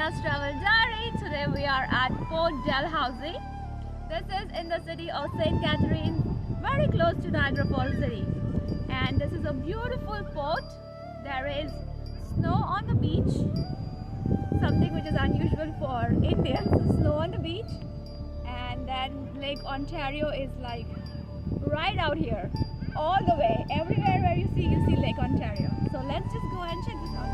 Maria's Travel Diary. Today we are at Port Dalhousie. This is in the city of St. Catharines, very close to Niagara Falls City. And this is a beautiful port. There is snow on the beach, something which is unusual for Indians, snow on the beach. And then Lake Ontario is like right out here, all the way. Everywhere where you see Lake Ontario. So let's just go and check this out.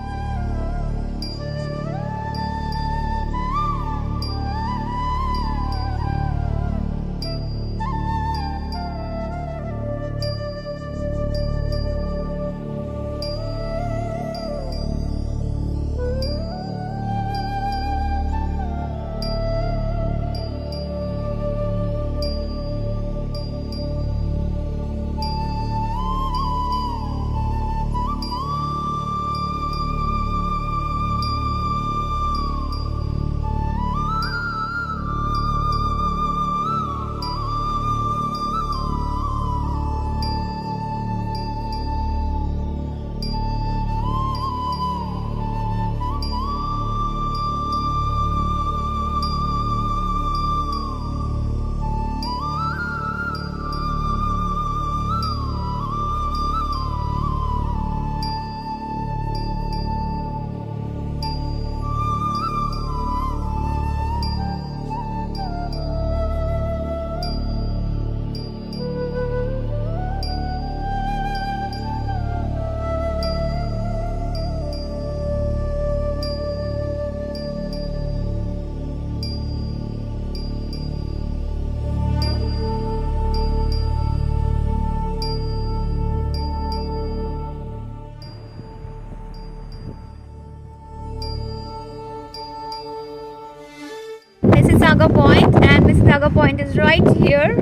Mississauga Point, and Mississauga Point is right here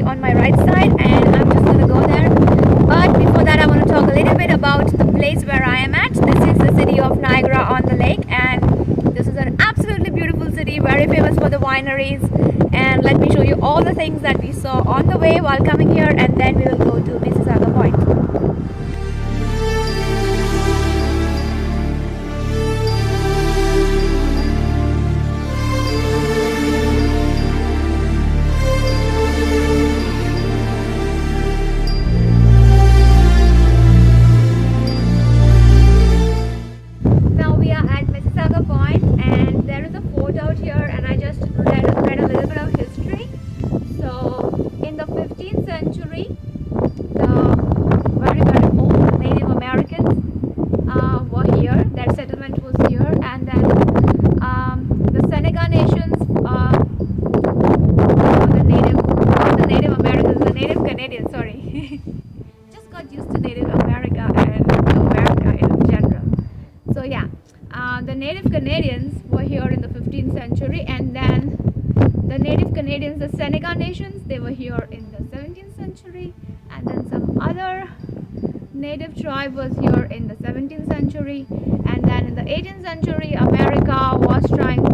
on my right side, and I'm just gonna go there. But before that, I want to talk a little bit about the place where I am at. This is the city of Niagara-on-the-lake, and this is an absolutely beautiful city, very famous for the wineries. And let me show you all the things that we saw on the way while coming here, and then we will go to Mississauga Point. Just got used to Native America and America in general. So yeah, the Native Canadians were here in the 15th century, and then the Native Canadians, the Seneca Nations, they were here in the 17th century, and then some other native tribe was here in the 17th century, and then in the 18th century, America was trying